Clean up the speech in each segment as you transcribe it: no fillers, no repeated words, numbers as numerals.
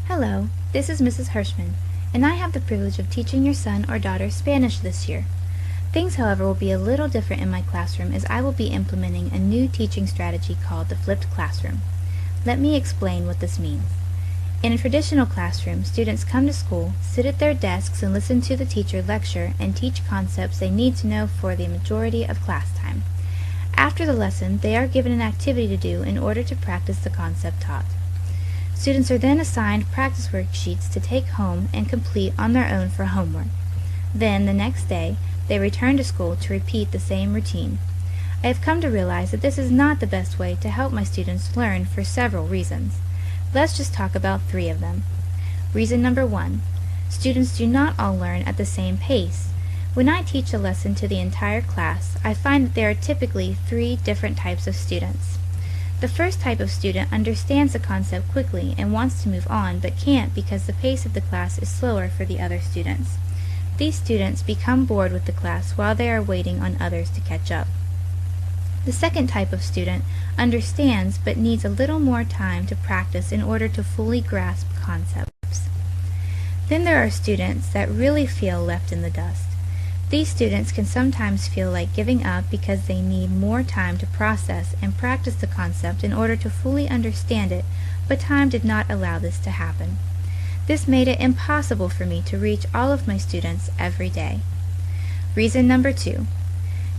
Hello, this is Mrs. Hirschman, and I have the privilege of teaching your son or daughter Spanish this year. Things, however, will be a little different in my classroom as I will be implementing a new teaching strategy called the flipped classroom. Let me explain what this means. In a traditional classroom, students come to school, sit at their desks, and listen to the teacher lecture and teach concepts they need to know for the majority of class time. After the lesson, they are given an activity to do in order to practice the concept taught. Students are then assigned practice worksheets to take home and complete on their own for homework. Then, the next day, they return to school to repeat the same routine. I have come to realize that this is not the best way to help my students learn for several reasons. Let's just talk about 3 of them. Reason number 1. Students do not all learn at the same pace. When I teach a lesson to the entire class, I find that there are typically 3 different types of students. The first type of student understands the concept quickly and wants to move on, but can't because the pace of the class is slower for the other students. These students become bored with the class while they are waiting on others to catch up. The second type of student understands but needs a little more time to practice in order to fully grasp concepts. Then there are students that really feel left in the dust. These students can sometimes feel like giving up because they need more time to process and practice the concept in order to fully understand it, but time did not allow this to happen. This made it impossible for me to reach all of my students every day. Reason number 2.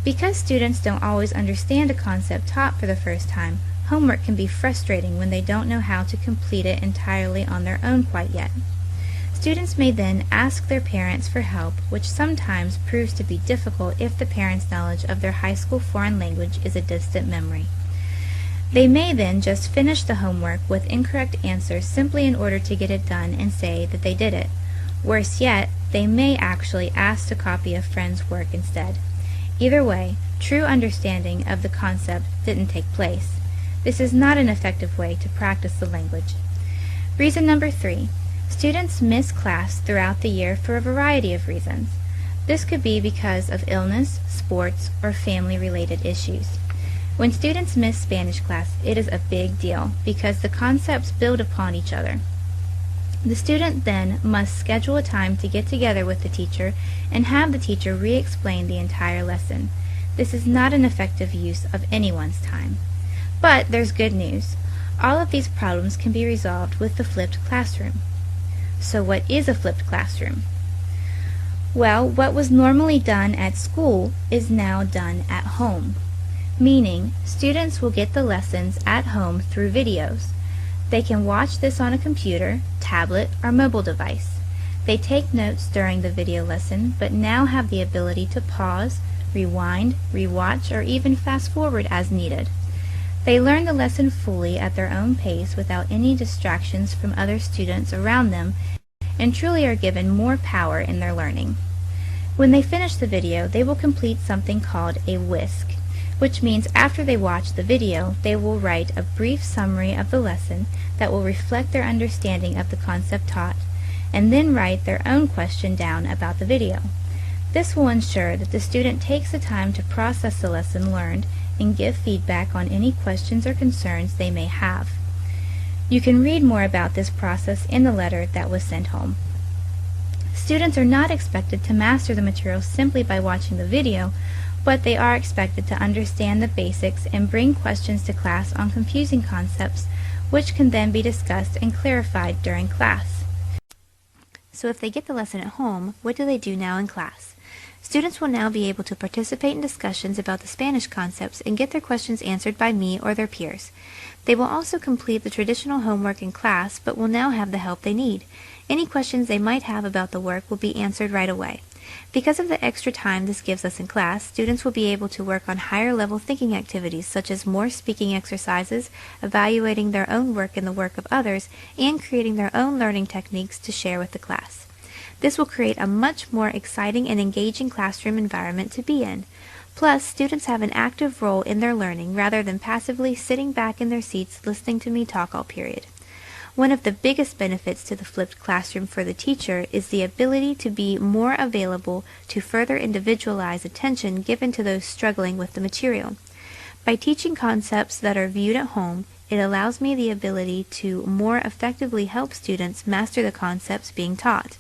Because students don't always understand a concept taught for the first time, homework can be frustrating when they don't know how to complete it entirely on their own quite yet. Students may then ask their parents for help, which sometimes proves to be difficult if the parents' knowledge of their high school foreign language is a distant memory. They may then just finish the homework with incorrect answers simply in order to get it done and say that they did it. Worse yet, they may actually ask to copy a friend's work instead. Either way, true understanding of the concept didn't take place. This is not an effective way to practice the language. Reason number 3. Students miss class throughout the year for a variety of reasons. This could be because of illness, sports, or family-related issues. When students miss Spanish class, it is a big deal because the concepts build upon each other. The student then must schedule a time to get together with the teacher and have the teacher re-explain the entire lesson. This is not an effective use of anyone's time. But there's good news. All of these problems can be resolved with the flipped classroom. So what is a flipped classroom? Well, what was normally done at school is now done at home, meaning students will get the lessons at home through videos. They can watch this on a computer, tablet, or mobile device. They take notes during the video lesson, but now have the ability to pause, rewind, rewatch, or even fast forward as needed. They learn the lesson fully at their own pace without any distractions from other students around them and truly are given more power in their learning. When they finish the video, they will complete something called a whisk, which means after they watch the video, they will write a brief summary of the lesson that will reflect their understanding of the concept taught, and then write their own question down about the video. This will ensure that the student takes the time to process the lesson learned and give feedback on any questions or concerns they may have. You can read more about this process in the letter that was sent home. Students are not expected to master the material simply by watching the video, but they are expected to understand the basics and bring questions to class on confusing concepts, which can then be discussed and clarified during class. So if they get the lesson at home, what do they do now in class? Students will now be able to participate in discussions about the Spanish concepts and get their questions answered by me or their peers. They will also complete the traditional homework in class, but will now have the help they need. Any questions they might have about the work will be answered right away. Because of the extra time this gives us in class, students will be able to work on higher-level thinking activities such as more speaking exercises, evaluating their own work and the work of others, and creating their own learning techniques to share with the class. This will create a much more exciting and engaging classroom environment to be in. Plus, students have an active role in their learning rather than passively sitting back in their seats listening to me talk all period. One of the biggest benefits to the flipped classroom for the teacher is the ability to be more available to further individualize attention given to those struggling with the material. By teaching concepts that are viewed at home, It allows me the ability to more effectively help students master the concepts being taught.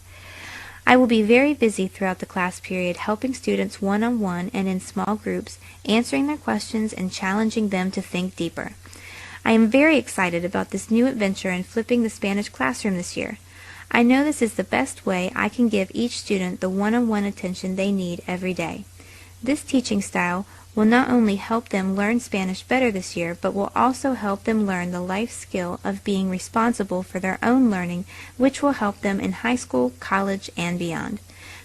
I will be very busy throughout the class period helping students one-on-one and in small groups, answering their questions and challenging them to think deeper. I am very excited about this new adventure in flipping the Spanish classroom this year. I know this is the best way I can give each student the one-on-one attention they need every day. This teaching style will not only help them learn Spanish better this year, but will also help them learn the life skill of being responsible for their own learning, which will help them in high school, college, and beyond.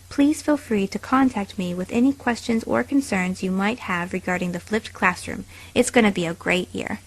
Please feel free to contact me with any questions or concerns you might have regarding the flipped classroom. It's going to be a great year.